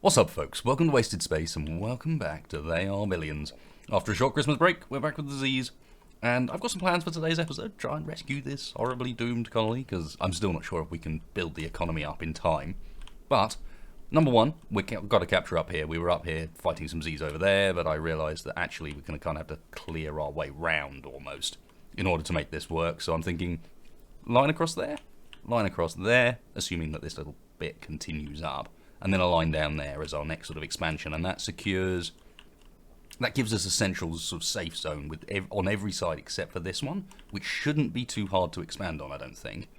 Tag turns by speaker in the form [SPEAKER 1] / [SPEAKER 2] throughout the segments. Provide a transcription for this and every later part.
[SPEAKER 1] What's up, folks? Welcome to Wasted Space, and welcome back to They Are Millions. After a short Christmas break, we're back with the Z's, and I've got some plans for today's episode. Try and rescue this horribly doomed colony, because I'm still not sure if we can build the economy up in time. But, number one, we've got to capture up here. We were up here fighting some Z's over there, but I realised that actually we're going to kind of have to clear our way round, almost, in order to make this work. So I'm thinking, line across there, assuming that this little bit continues up. And then a line down there as our next sort of expansion, and that gives us a central sort of safe zone with on every side except for this one, which shouldn't be too hard to expand on, I don't think.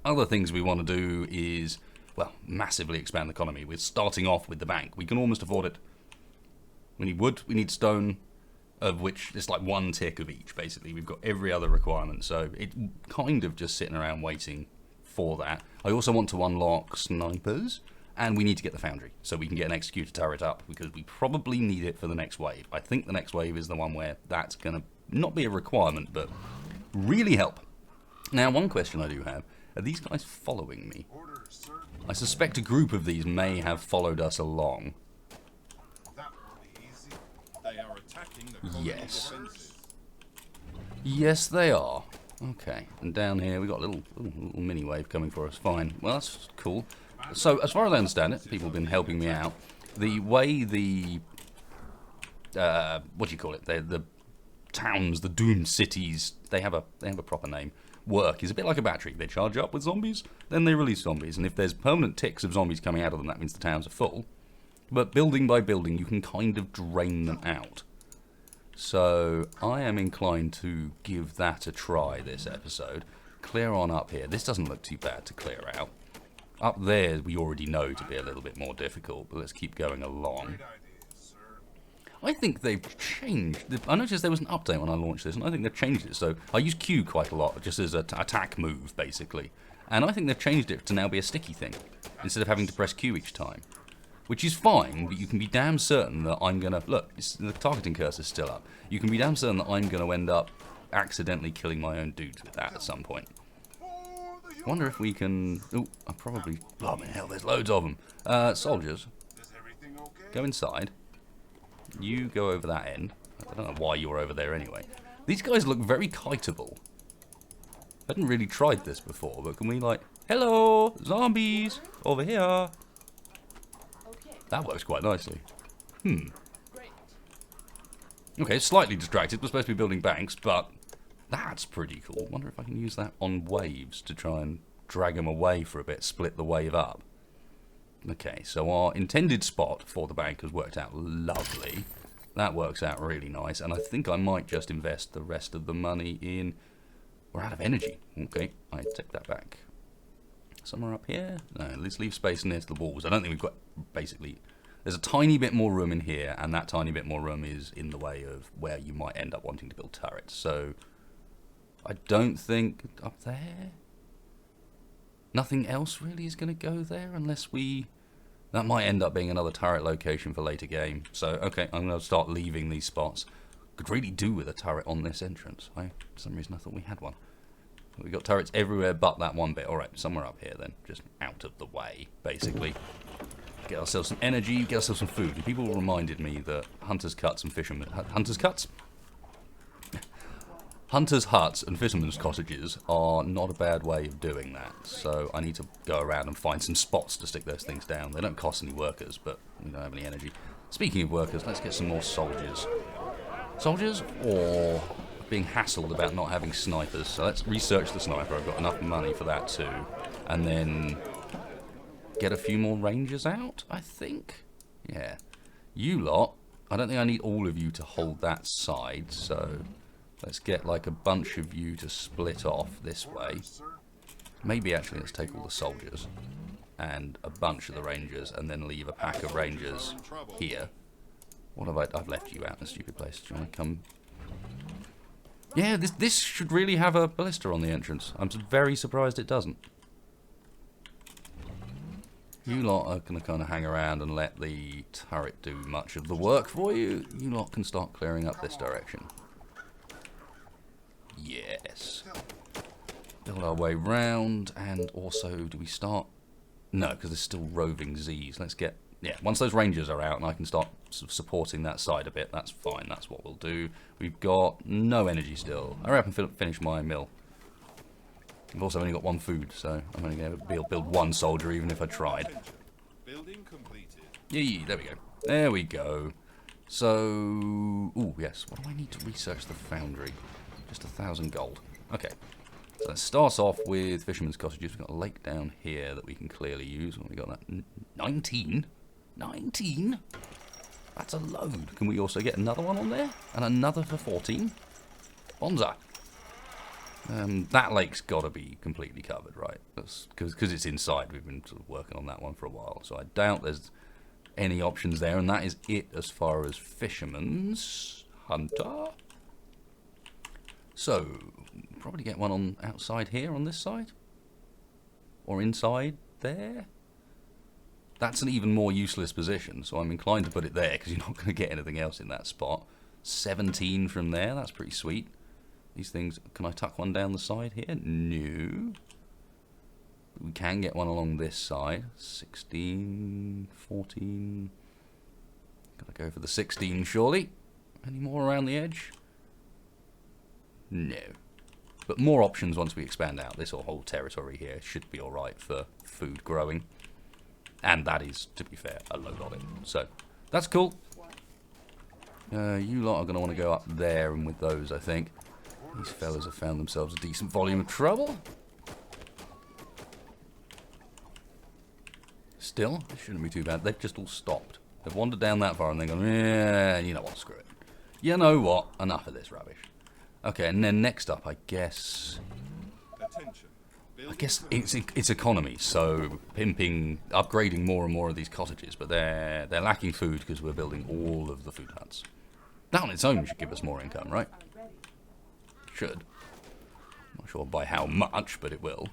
[SPEAKER 1] Other things we want to do is, well, massively expand the economy. We're starting off with the bank. We can almost afford it. We need wood, we need stone, of which it's like one tick of each, basically. We've got every other requirement, so it's kind of just sitting around waiting for that. I also want to unlock snipers. And we need to get the foundry, so we can get an executor turret up, because we probably need it for the next wave. I think the next wave is the one where that's going to not be a requirement, but really help. Now, one question I do have, are these guys following me? I suspect a group of these may have followed us along. Yes. Yes, they are. Okay, and down here we got a little mini wave coming for us. Fine. Well, that's cool. So, as far as I understand it, people have been helping me out. The way the what do you call it? The towns, the doomed cities, they have a proper name. Work is a bit like a battery. They charge up with zombies, then they release zombies, and if there's permanent ticks of zombies coming out of them, that means the towns are full. But building by building, you can kind of drain them out. So I am inclined to give that a try this episode. Clear on up here. This doesn't look too bad to clear out. Up there, we already know to be a little bit more difficult, but let's keep going along. I think they've changed. I noticed there was an update when I launched this, and I think they've changed it. So I use Q quite a lot, just as an attack move, basically. And I think they've changed it to now be a sticky thing, instead of having to press Q each time. Which is fine, but you can be damn certain that I'm going to... Look, the targeting cursor is still up. You can be damn certain that I'm going to end up accidentally killing my own dudes with that at some point. I wonder if we can... Oh, I probably... Oh, man, hell, there's loads of them. Soldiers, go inside. You go over that end. I don't know why you're over there anyway. These guys look very kiteable. I hadn't really tried this before, but can we, like... Hello, zombies, over here. That works quite nicely. Okay, slightly distracted. We're supposed to be building banks, but... That's pretty cool. Wonder if I can use that on waves to try and drag them away for a bit, split the wave up. Okay, so our intended spot for the bank has worked out lovely. That works out really nice, and I think I might just invest the rest of the money in... We're out of energy. Okay, I take that back. Somewhere up here? No, let's leave space near to the walls. I don't think we've got... Basically, there's a tiny bit more room in here, and that tiny bit more room is in the way of where you might end up wanting to build turrets. So... I don't think up there. Nothing else really is going to go there unless we... That might end up being another turret location for later game. So, okay, I'm going to start leaving these spots. Could really do with a turret on this entrance. For some reason I thought we had one. We've got turrets everywhere but that one bit. Alright, somewhere up here then. Just out of the way, basically. Get ourselves some energy, get ourselves some food. And people reminded me that hunters' cuts and fishermen... Hunters' cuts? Hunters' huts and fishermen's cottages are not a bad way of doing that, so I need to go around and find some spots to stick those things down. They don't cost any workers, but we don't have any energy. Speaking of workers, let's get some more soldiers. Soldiers, or being hassled about not having snipers, so let's research the sniper. I've got enough money for that too. And then get a few more rangers out, I think? Yeah. You lot, I don't think I need all of you to hold that side, so... Let's get like a bunch of you to split off this way. Maybe actually let's take all the soldiers and a bunch of the rangers and then leave a pack of rangers here. What have I've left you out in a stupid place. Do you want to come? Yeah, this should really have a ballista on the entrance. I'm very surprised it doesn't. You lot are going to kind of hang around and let the turret do much of the work for you. You lot can start clearing up this direction. Yes. Build our way round, and also, do we start... No, because there's still roving Z's. Let's get yeah, once those rangers are out and I can start sort of supporting that side a bit, that's fine. That's what we'll do. We've got no energy still. I reckon finish my mill. I've also only got one food, so I'm only going to be able to build one soldier even if I tried.
[SPEAKER 2] Building completed.
[SPEAKER 1] Yee, there we go. There we go. So, ooh, yes. What do I need to research the foundry? Just 1,000 gold. Okay. So let's start off with fishermen's cottages. We've got a lake down here that we can clearly use. What have we got? That 19? 19? That's a load. Can we also get another one on there? And another for 14? Bonza. That lake's got to be completely covered, right? Because it's inside. We've been sort of working on that one for a while. So I doubt there's any options there. And that is it as far as fishermen's. Hunter. So, probably get one on outside here on this side. Or inside there. That's an even more useless position. So I'm inclined to put it there because you're not going to get anything else in that spot. 17 from there. That's pretty sweet. These things, can I tuck one down the side here? No. We can get one along this side. 16, 14. Gotta go for the 16 surely. Any more around the edge? No. But more options once we expand out. This whole territory here should be alright for food growing. And that is, to be fair, a load of it. So, that's cool. You lot are going to want to go up there and with those, I think. These fellas have found themselves a decent volume of trouble. Still, it shouldn't be too bad. They've just all stopped. They've wandered down that far and they're going, yeah, you know what, screw it. You know what, enough of this rubbish. Okay, and then next up, I guess it's economy, so pimping, upgrading more and more of these cottages, but they're lacking food because we're building all of the food huts. That on its own should give us more income, right? Should. Not sure by how much, but it will.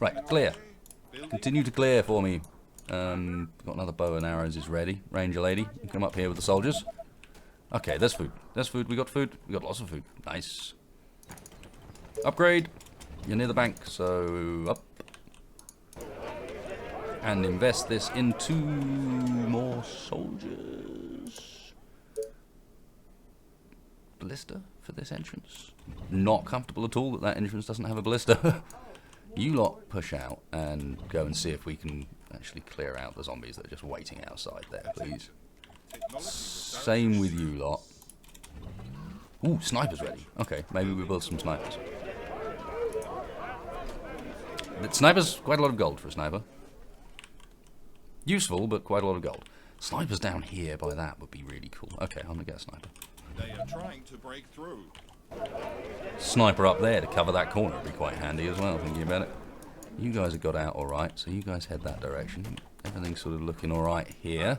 [SPEAKER 1] Right, clear. Continue to clear for me. Got another bow and arrows is ready. Ranger lady, you come up here with the soldiers. Okay, there's food. There's food. We got food. We got lots of food. Nice. Upgrade. You're near the bank, so up. And invest this into more soldiers. Ballista for this entrance. Not comfortable at all that that entrance doesn't have a ballista. You lot push out and go and see if we can actually clear out the zombies that are just waiting outside there, please. Same with you lot. Ooh, snipers ready. Okay, maybe we build some snipers. The snipers, quite a lot of gold for a sniper. Useful, but quite a lot of gold. Snipers down here by that would be really cool. Okay, I'm gonna get a sniper.
[SPEAKER 2] They are trying to break through.
[SPEAKER 1] Sniper up there to cover that corner would be quite handy as well, thinking about it. You guys have got out alright, so you guys head that direction. Everything's sort of looking alright here.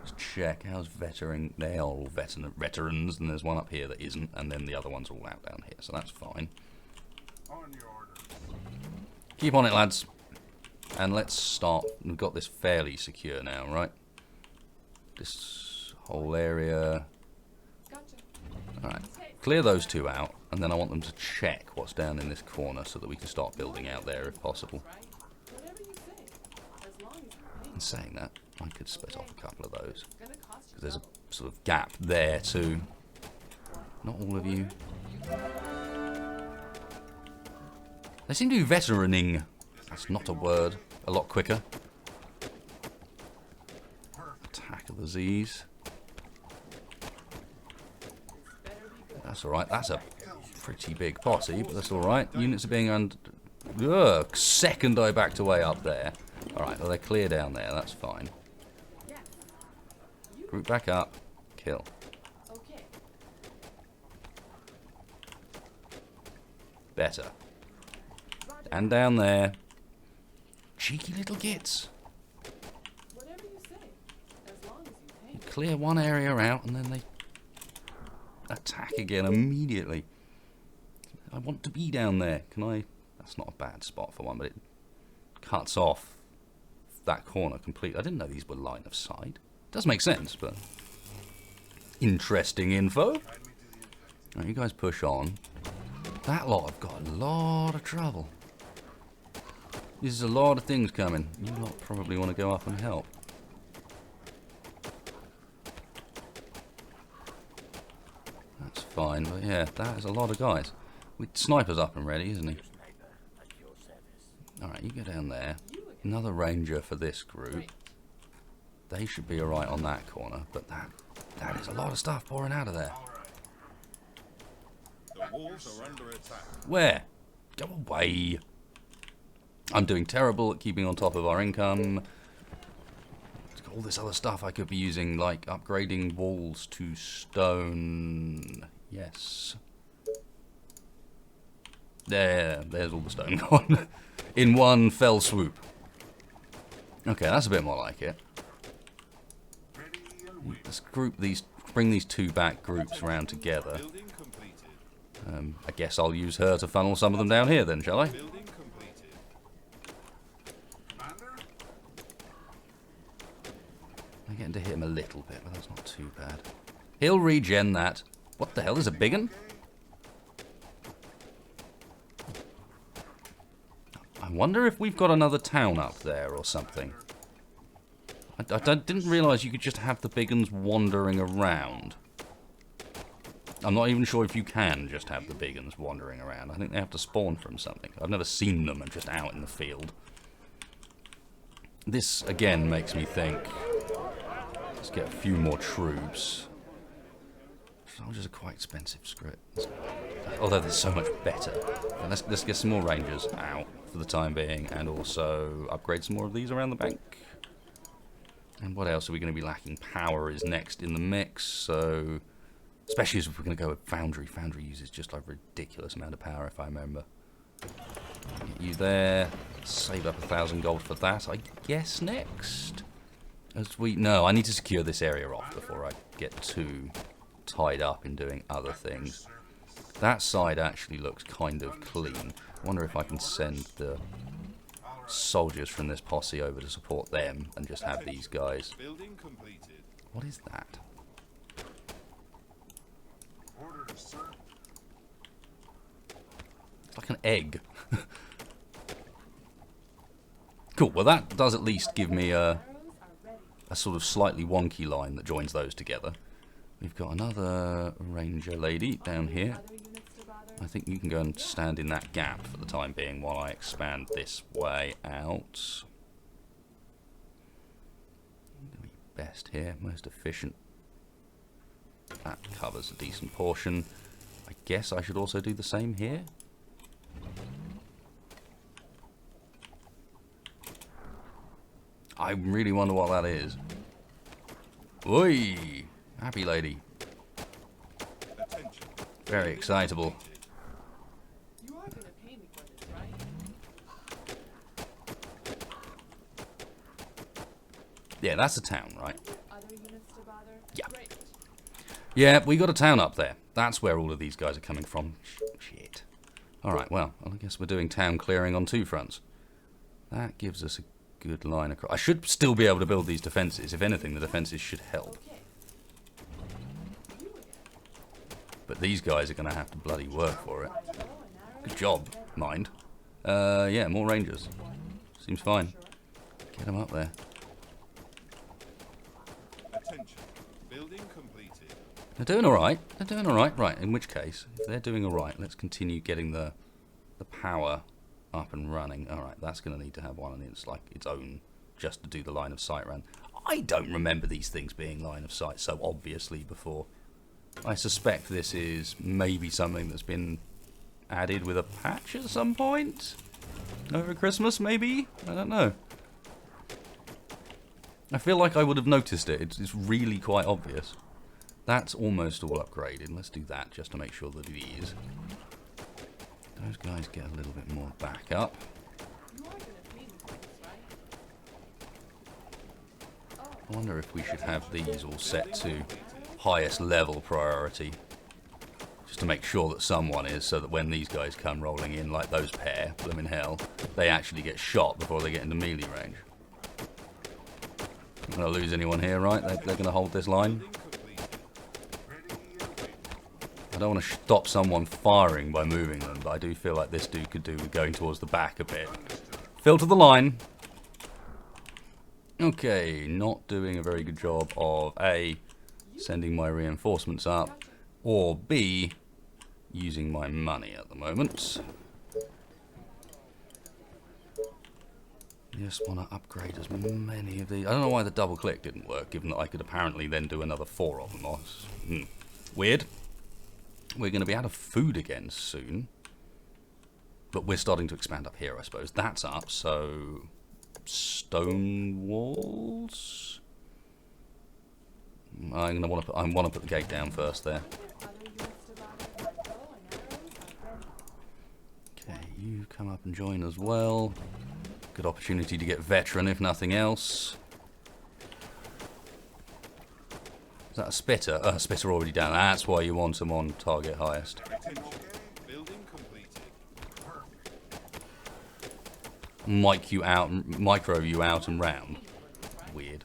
[SPEAKER 1] Let's check, how's veteran? They are all veterans, and there's one up here that isn't, and then the other ones are all out down here, so that's fine.
[SPEAKER 2] On your order.
[SPEAKER 1] Keep on it, lads. And let's start. We've got this fairly secure now, right? This whole area. Alright. Clear those two out, and then I want them to check what's down in this corner so that we can start building out there if possible. And saying that, I could split off a couple of those. Because there's a sort of gap there too. Not all of you. They seem to be veteraning. That's not a word. A lot quicker. Attack of the Z's. That's alright. That's a pretty big posse, but that's alright. Units are being under... Ugh, second I backed away up there. Alright, well they're clear down there. That's fine. Group back up. Kill. Better. And down there. Cheeky little gits. You clear one area out and then they attack again immediately. I want to be down there. Can I? That's not a bad spot for one, but it cuts off that corner completely. I didn't know these were line of sight. Does make sense, but interesting info. Right, you guys push on. That lot have got a lot of trouble. This is a lot of things coming. You lot probably want to go up and help. That's fine, but yeah, that is a lot of guys. With snipers up and ready, isn't he? Alright, you go down there. Another ranger for this group. They should be alright on that corner, but that is a lot of stuff pouring out of there.
[SPEAKER 2] The walls are under attack.
[SPEAKER 1] Where? Go away. I'm doing terrible at keeping on top of our income. All this other stuff I could be using, like upgrading walls to stone. Yes. There's all the stone gone. In one fell swoop. Okay, that's a bit more like it. Let's bring these two back groups around together.
[SPEAKER 2] Building completed.
[SPEAKER 1] I guess I'll use her to funnel some of them down here then, shall I?
[SPEAKER 2] Building completed.
[SPEAKER 1] I'm getting to hit him a little bit, but that's not too bad. He'll regen that. What the hell is a big un? I wonder if we've got another town up there or something. I didn't realise you could just have the big uns wandering around. I'm not even sure if you can just have the big uns wandering around. I think they have to spawn from something. I've never seen them and just out in the field. This, again, makes me think... Let's get a few more troops. Soldiers are quite expensive, screw it. Although they're so much better. And let's get some more rangers out for the time being, and also upgrade some more of these around the bank. And what else are we going to be lacking? Power is next in the mix, so... Especially if we're going to go with Foundry. Foundry uses just like a ridiculous amount of power, if I remember. Get you there. Save up 1,000 gold for that, I guess, next. No, I need to secure this area off before I get too tied up in doing other things. That side actually looks kind of clean. I wonder if I can send the soldiers from this posse over to support them and just have these guys.
[SPEAKER 2] Building completed.
[SPEAKER 1] What is that? It's like an egg. Cool, well that does at least give me a sort of slightly wonky line that joins those together. We've got another ranger lady down here. I think you can go and stand in that gap for the time being while I expand this way out. Best here, most efficient. That covers a decent portion. I guess I should also do the same here. I really wonder what that is. Oi! Happy lady.
[SPEAKER 2] Attention.
[SPEAKER 1] Very excitable.
[SPEAKER 3] You are gonna pay me for this, right?
[SPEAKER 1] Yeah, that's a town, right?
[SPEAKER 3] Other units to bother?
[SPEAKER 1] Yeah.
[SPEAKER 3] Great.
[SPEAKER 1] Yeah, we got a town up there. That's where all of these guys are coming from. Shit. Alright, well, I guess we're doing town clearing on two fronts. That gives us a good line across. I should still be able to build these defences. If anything, the defences should help.
[SPEAKER 3] Okay.
[SPEAKER 1] But these guys are going to have to bloody work for it.
[SPEAKER 3] Oh, an arrow?
[SPEAKER 1] Good job, mind. Yeah, more rangers. Seems fine. Get them up there.
[SPEAKER 2] Attention. Building completed.
[SPEAKER 1] They're doing alright. They're doing alright. Right, in which case, if they're doing alright, let's continue getting the power up and running. Alright, that's going to need to have one, and it's like its own just to do the line of sight run. I don't remember these things being line of sight so obviously before. I suspect this is maybe something that's been added with a patch at some point? Over Christmas, maybe? I don't know. I feel like I would have noticed it. It's really quite obvious. That's almost all upgraded. Let's do that just to make sure that it is. Those guys get a little bit more backup.
[SPEAKER 3] You are gonna pay me for this, right?
[SPEAKER 1] I wonder if we should have these all set to highest level priority. Just to make sure that someone is, so that when these guys come rolling in like those pair, blimmin' hell, they actually get shot before they get into melee range. Not going to lose anyone here, right? They're going to hold this line. I don't want to stop someone firing by moving them, but I do feel like this dude could do with going towards the back a bit. Filter the line. Okay, not doing a very good job of A, sending my reinforcements up, or B, using my money at the moment. Just want to upgrade as many of these. I don't know why the double click didn't work, given that I could apparently then do another 4 of them. Weird. We're going to be out of food again soon. But we're starting to expand up here, I suppose. That's up, so... stone walls? I'm gonna want to put the gate down first there. Okay, you come up and join as well. Good opportunity to get veteran, if nothing else. Is that a spitter? A spitter already down. That's why you want them on target highest.
[SPEAKER 2] Attention. Building completed.
[SPEAKER 1] Micro you out and round. Weird.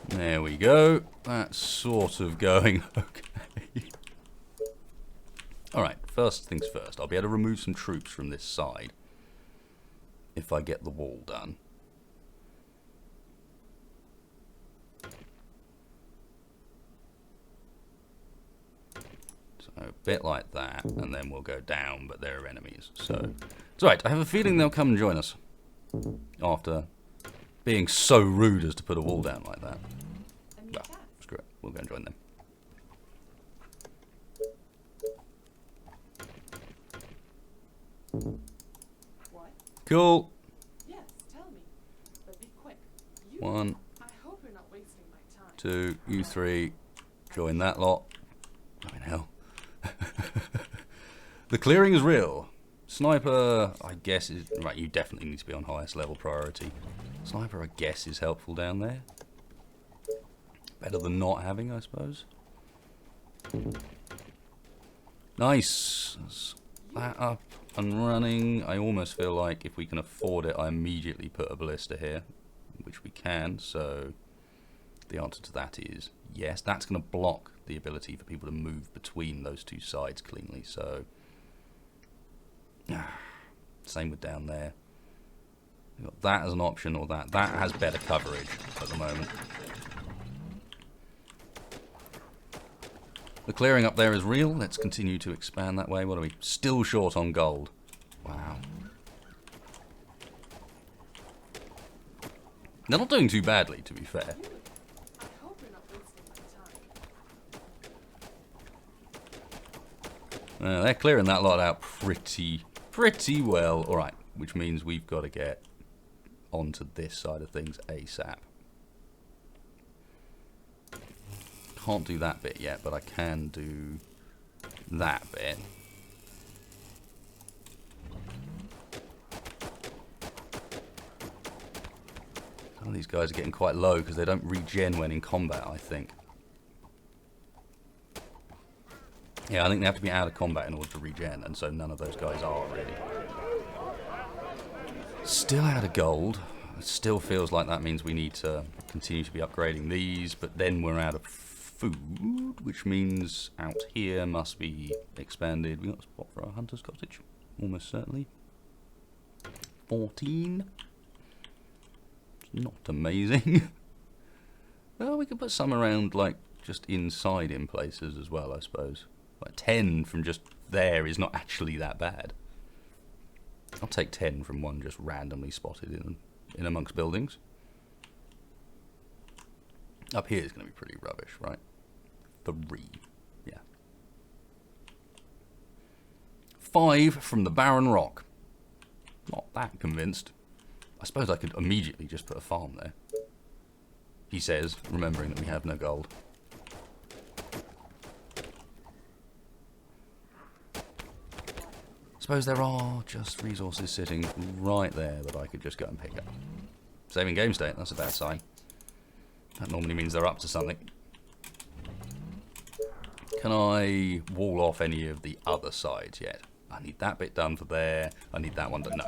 [SPEAKER 1] There we go. That's sort of going okay. Alright, first things first. I'll be able to remove some troops from this side if I get the wall done. So a bit like that, and then we'll go down, but there are enemies. So it's alright, I have a feeling they'll come and join us after being so rude as to put a wall down like that. Well, screw it, we'll go and join them.
[SPEAKER 3] What?
[SPEAKER 1] Cool.
[SPEAKER 3] Yes, tell me. But be quick. You,
[SPEAKER 1] 1,
[SPEAKER 3] I hope you're not wasting my time.
[SPEAKER 1] 2, you 3, join that lot. I mean, hell. The clearing is real. Sniper, I guess, is... right, you definitely need to be on highest level priority. Sniper, I guess, is helpful down there. Better than not having, I suppose. Nice. That's that up and running. I almost feel like if we can afford it, I immediately put a ballista here, which we can, so the answer to that is yes. That's going to block the ability for people to move between those two sides cleanly, so same with down there. We've got that as an option, or that. That has better coverage at the moment. The clearing up there is real. Let's continue to expand that way. What are we? Still short on gold. Wow. They're not doing too badly, to be fair.
[SPEAKER 3] I hope you're not wasting my time.
[SPEAKER 1] They're clearing that lot out pretty well. Alright, which means we've got to get onto this side of things ASAP. Can't do that bit yet, but I can do that bit. Some of these guys are getting quite low because they don't regen when in combat, I think. Yeah, I think they have to be out of combat in order to regen, and so none of those guys are really. Still out of gold. It still feels like that means we need to continue to be upgrading these, but then we're out of food, which means out here must be expanded. We got a spot for our hunter's cottage, almost certainly. 14. It's not amazing. Well, we could put some around, like, just inside in places as well, I suppose. Like 10 from just there is not actually that bad. I'll take 10 from one just randomly spotted in amongst buildings. Up here is going to be pretty rubbish, right? 3. Yeah. 5 from the barren rock. Not that convinced. I suppose I could immediately just put a farm there. He says, remembering that we have no gold. Suppose there are just resources sitting right there that I could just go and pick up. Saving game state, that's a bad sign. That normally means they're up to something. Can I wall off any of the other sides yet? I need that bit done for there. I need that one done. No.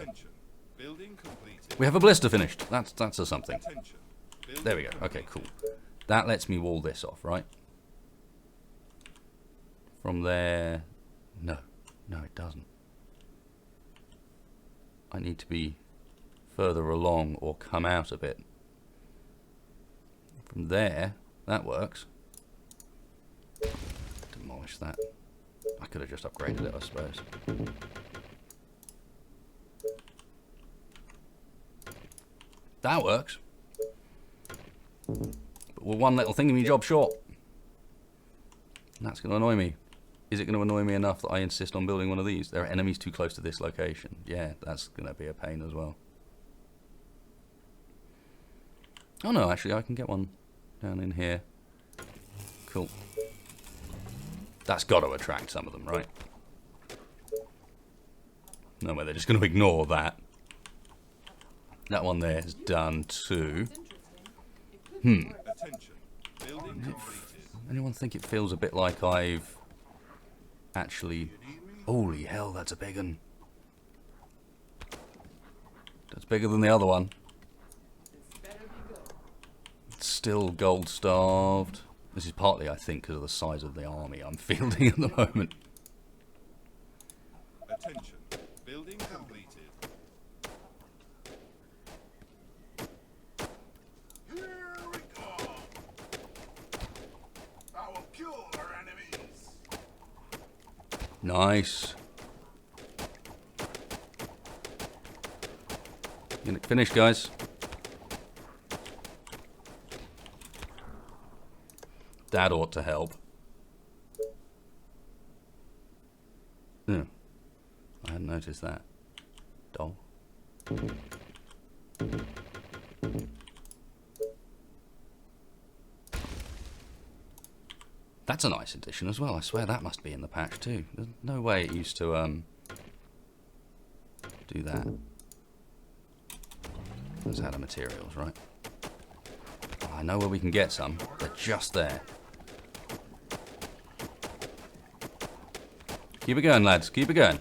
[SPEAKER 2] Building completed.
[SPEAKER 1] We have a blister finished. That's a something.
[SPEAKER 2] Attention. Building
[SPEAKER 1] There we go. Okay, cool. That lets me wall this off, right? From there... No. No, it doesn't. I need to be further along or come out a bit. From there, that works. Demolish that. I could have just upgraded it, I suppose. That works. But we're one little thingy job short. That's going to annoy me. Is it going to annoy me enough that I insist on building one of these? There are enemies too close to this location. Yeah, that's going to be a pain as well. Oh no, actually I can get one down in here. Cool. That's got to attract some of them, right? No way, they're just going to ignore that. That one there is done too.
[SPEAKER 2] Attention. Building completed.
[SPEAKER 1] Anyone think it feels a bit like I've actually... Holy hell, that's a big one. That's bigger than the other one. It's still gold starved. This is partly, I think, because of the size of the army I'm fielding at the moment.
[SPEAKER 2] Attention. Building completed. Here we go. I will kill our enemies.
[SPEAKER 1] Nice. Unit finished, guys. That ought to help. Yeah. I hadn't noticed that. Doll. That's a nice addition as well. I swear that must be in the patch too. There's no way it used to do that. That's out of materials, right? Oh, I know where we can get some. They're just there. Keep it going, lads. Keep it going.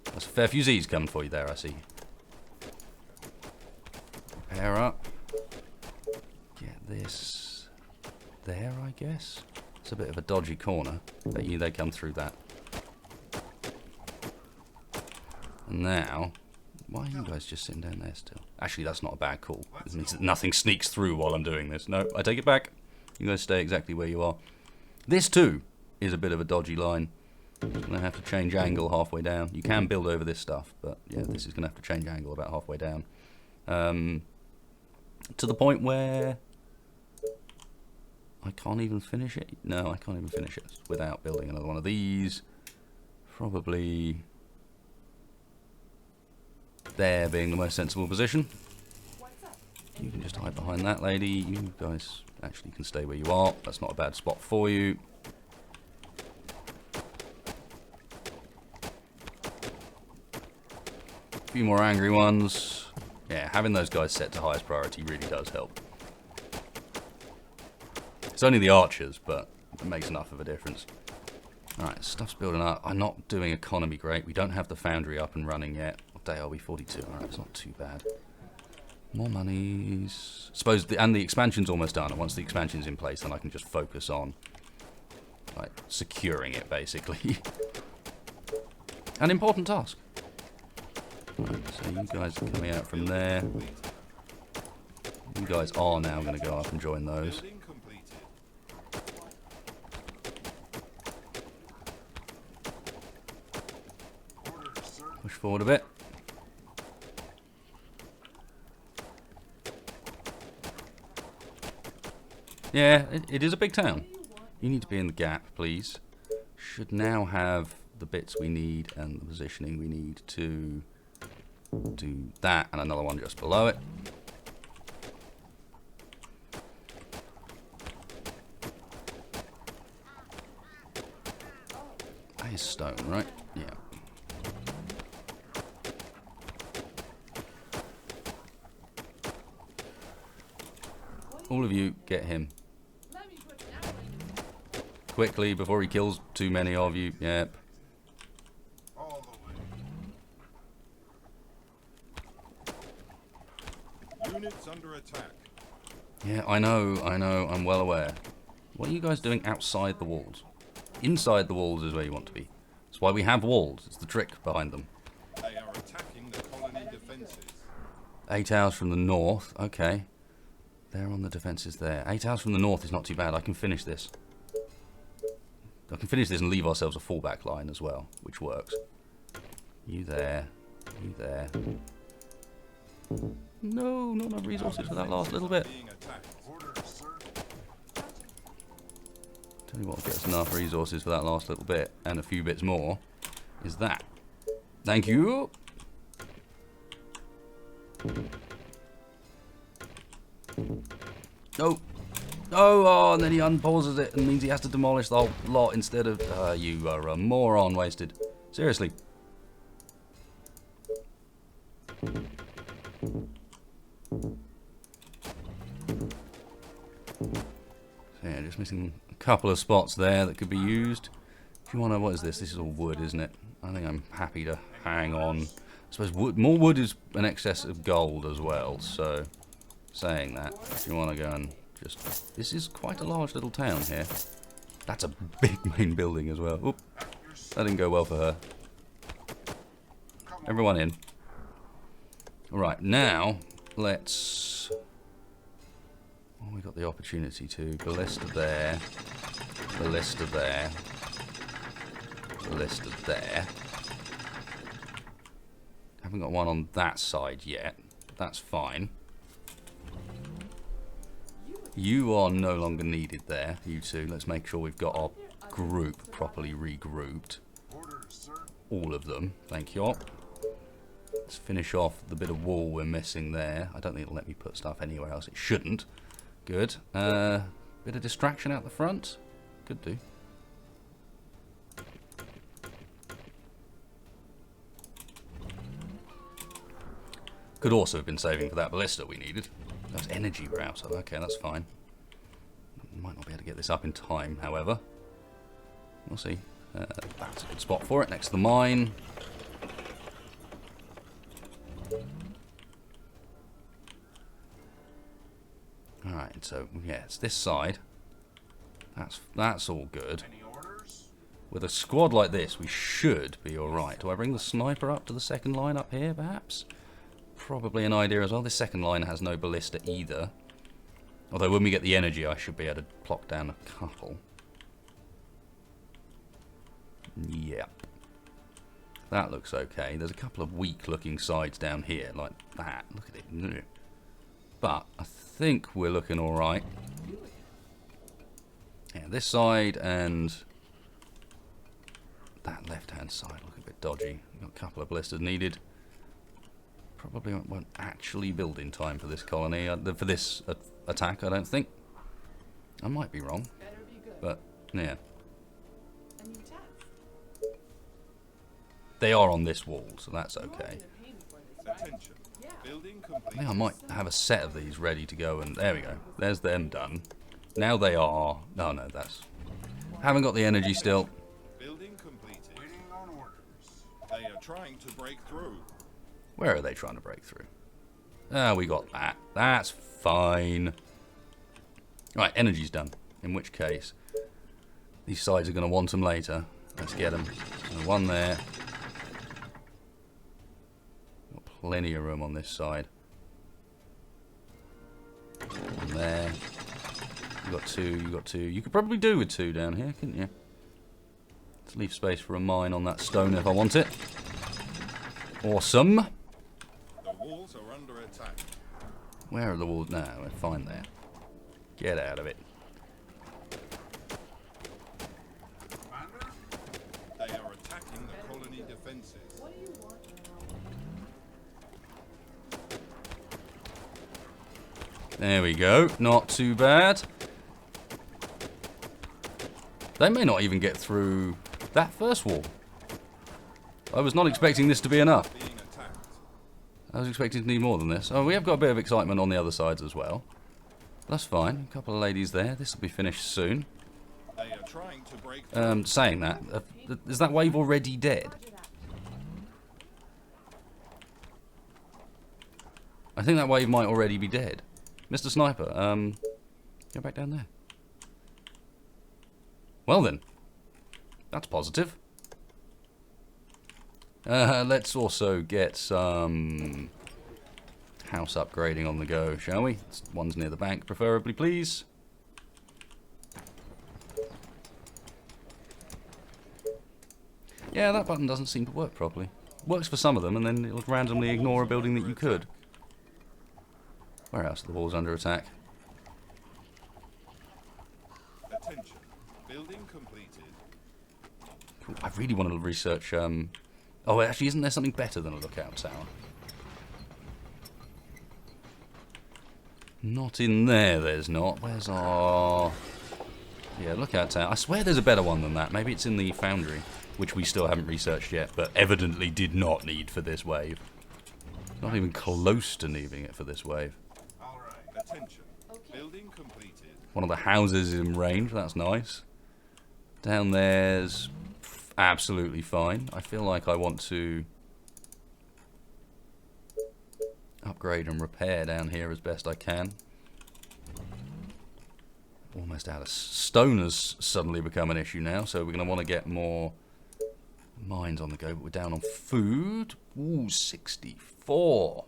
[SPEAKER 1] There's a fair few Z's coming for you there, I see. Repair up. Get this there, I guess. It's a bit of a dodgy corner. Bet you they come through that. And now, why are you guys just sitting down there still? Actually, that's not a bad call. It means that nothing sneaks through while I'm doing this. No, I take it back. You guys stay exactly where you are. This too is a bit of a dodgy line. It's going to have to change angle halfway down. You can build over this stuff, but yeah, this is going to have to change angle about halfway down. To the point where I can't even finish it. No, I can't even finish it without building another one of these. Probably there being the most sensible position. You can just hide behind that lady. You guys actually can stay where you are. That's not a bad spot for you. A few more angry ones. Yeah, having those guys set to highest priority really does help. It's only the archers, but it makes enough of a difference. Alright, stuff's building up. I'm not doing economy great. We don't have the foundry up and running yet. What day are we? 42. Alright, it's not too bad. More monies. Suppose and the expansion's almost done. And once the expansion's in place, then I can just focus on like securing it, basically. An important task. Right, so you guys are coming out from there. You guys are now going to go up and join those.
[SPEAKER 2] Building completed.
[SPEAKER 1] Push forward a bit. Yeah, it is a big town. You need to be in the gap, please. Should now have the bits we need and the positioning we need to do that, and another one just below it. That is stone, right? Yeah. All of you, get him. Quickly, before he kills too many of you. Yep.
[SPEAKER 2] All the way. Units under attack.
[SPEAKER 1] Yeah, I know, I'm well aware. What are you guys doing outside the walls? Inside the walls is where you want to be. That's why we have walls. It's the trick behind them.
[SPEAKER 2] They are attacking the colony defenses.
[SPEAKER 1] 8 hours from the north. Okay. They're on the defences there. 8 hours from the north is not too bad. I can finish this. I can finish this and leave ourselves a fallback line as well, which works. You there. You there. No, not enough resources for that last little bit.
[SPEAKER 2] Being attacked.
[SPEAKER 3] Orders, sir.
[SPEAKER 1] Tell you what will get us enough resources for that last little bit, and a few bits more, is that. Thank you. No. Oh, and then he unpauses it and means he has to demolish the whole lot instead of... you are a moron, wasted. Seriously. So yeah, just missing a couple of spots there that could be used. If you want to... What is this? This is all wood, isn't it? I think I'm happy to hang on. I suppose wood, more wood is an excess of gold as well, so... Saying that, if you want to go and just... This is quite a large little town here. That's a big main building as well. Oop, that didn't go well for her. Everyone in. Alright, now, let's... Oh, we got the opportunity to. Ballista there. Ballista there. Ballista there. Haven't got one on that side yet. That's fine. You are no longer needed there, you two. Let's make sure we've got our group properly regrouped.
[SPEAKER 2] Orders, sir.
[SPEAKER 1] All of them. Thank you. Let's finish off the bit of wall we're missing there. I don't think it'll let me put stuff anywhere else. It shouldn't. Good. Bit of distraction out the front. Could do. Could also have been saving for that ballista we needed. That's energy we're out of. Okay, that's fine. Might not be able to get this up in time, however. We'll see. That's a good spot for it, next to the mine. Alright, so, yeah, it's this side. That's all good.
[SPEAKER 2] Any orders?
[SPEAKER 1] With a squad like this, we should be alright. Do I bring the sniper up to the second line up here, perhaps? Probably an idea as well. This second line has no ballista either. Although when we get the energy, I should be able to plop down a couple. Yep. That looks okay. There's a couple of weak-looking sides down here, like that. Look at it. But I think we're looking alright. Yeah, this side and that left-hand side look a bit dodgy. We've got a couple of ballistas needed. Probably won't actually build in time for this colony, for this attack, I don't think. I might be wrong,
[SPEAKER 3] Better be good.
[SPEAKER 1] but yeah.
[SPEAKER 3] A new task.
[SPEAKER 1] They are on this wall, so that's
[SPEAKER 3] You are
[SPEAKER 1] okay.
[SPEAKER 3] gonna pay me for this, right?
[SPEAKER 2] Attention.
[SPEAKER 3] Yeah.
[SPEAKER 2] Building
[SPEAKER 1] I
[SPEAKER 2] complete.
[SPEAKER 1] think I might have a set of these ready to go, and there we go. There's them done. Now they are... Oh no, that's... Haven't got the energy still.
[SPEAKER 2] Building completed.
[SPEAKER 3] Waiting on orders.
[SPEAKER 2] They are trying to break through.
[SPEAKER 1] Where are they trying to break through? Ah, we got that. That's fine. Right, energy's done. In which case, these sides are going to want them later. Let's get them. So one there. Got plenty of room on this side. One there. You got two, you got two. You could probably do with two down here, couldn't you? Let's leave space for a mine on that stone if I want it. Awesome.
[SPEAKER 2] The walls are under attack.
[SPEAKER 1] Where are the walls? No, we're fine there. Get out of it.
[SPEAKER 3] Commander?
[SPEAKER 2] They are attacking the colony defenses.
[SPEAKER 3] What do you want now?
[SPEAKER 1] There we go. Not too bad. They may not even get through that first wall. I was not expecting this to be enough.
[SPEAKER 2] Being attacked.
[SPEAKER 1] I was expecting to need more than this. Oh, we have got a bit of excitement on the other sides as well. That's fine. A couple of ladies there. This will be finished soon.
[SPEAKER 2] They are trying to break through.
[SPEAKER 1] Saying that, is that wave already dead?
[SPEAKER 3] Roger that.
[SPEAKER 1] I think that wave might already be dead. Mr. Sniper, go back down there. Well then, that's positive. Let's also get some house upgrading on the go, shall we? One's near the bank, preferably, please. Yeah, that button doesn't seem to work properly. Works for some of them, and then it'll randomly ignore a building that you could. Where else are the walls under attack?
[SPEAKER 2] Attention. Building completed.
[SPEAKER 1] Cool. I really want to research... Oh, actually, isn't there something better than a lookout tower? Not in there, there's not. Where's our... Yeah, lookout tower. I swear there's a better one than that. Maybe it's in the foundry, which we still haven't researched yet, but evidently did not need for this wave. Not even close to needing it for this wave.
[SPEAKER 2] Alright. Attention. Building completed.
[SPEAKER 1] One of the houses is in range, that's nice. Down there's absolutely fine. I feel like I want to upgrade and repair down here as best I can. Almost out of stone has suddenly become an issue now, so we're going to want to get more mines on the go, but we're down on food. Ooh, 64.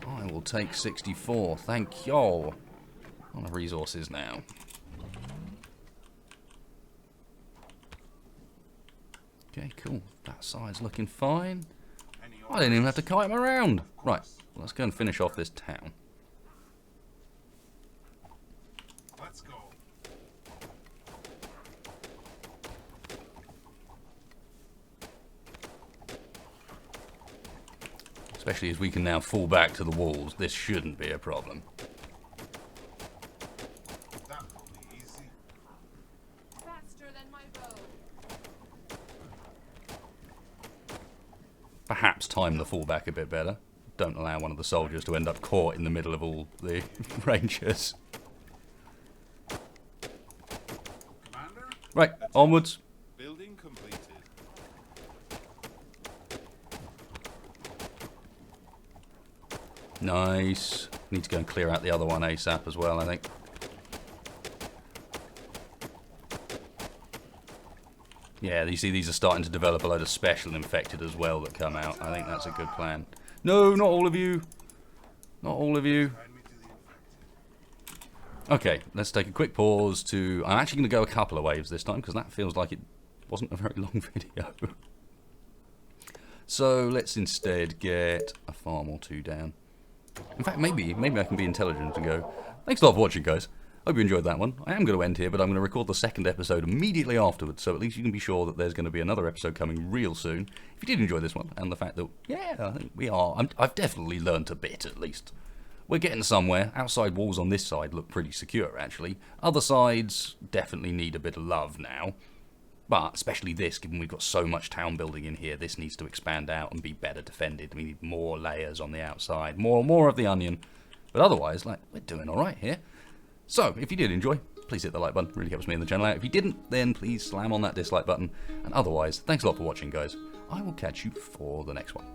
[SPEAKER 1] I will take 64, thank y'all. On the resources now. Okay, cool. That side's looking fine. I didn't even have to kite him around. Right, let's go and finish off this town.
[SPEAKER 2] Let's go.
[SPEAKER 1] Especially as we can now fall back to the walls. This shouldn't be a problem.
[SPEAKER 2] That will be easy.
[SPEAKER 3] Faster than my bow.
[SPEAKER 1] Perhaps time the fallback a bit better. Don't allow one of the soldiers to end up caught in the middle of all the rangers.
[SPEAKER 2] Commander?
[SPEAKER 1] Right, onwards.
[SPEAKER 2] Building completed.
[SPEAKER 1] Nice. Need to go and clear out the other one ASAP as well, I think. Yeah, you see these are starting to develop a load of special infected as well that come out. I think that's a good plan. No, not all of you. Not all of you. Okay, let's take a quick pause to... I'm actually going to go a couple of waves this time, because that feels like it wasn't a very long video. So, let's instead get a farm or two down. In fact, maybe I can be intelligent and go, thanks a lot for watching, guys. Hope you enjoyed that one. I am going to end here, but I'm going to record the second episode immediately afterwards, so at least you can be sure that there's going to be another episode coming real soon. If you did enjoy this one, and the fact that, yeah, I think we are, I've definitely learnt a bit, at least. We're getting somewhere. Outside walls on this side look pretty secure, actually. Other sides definitely need a bit of love now. But, especially this, given we've got so much town building in here, this needs to expand out and be better defended. We need more layers on the outside, more of the onion. But otherwise, like, we're doing alright here. So, if you did enjoy, please hit the like button. It really helps me in the channel out. If you didn't, then please slam on that dislike button. And otherwise, thanks a lot for watching, guys. I will catch you for the next one.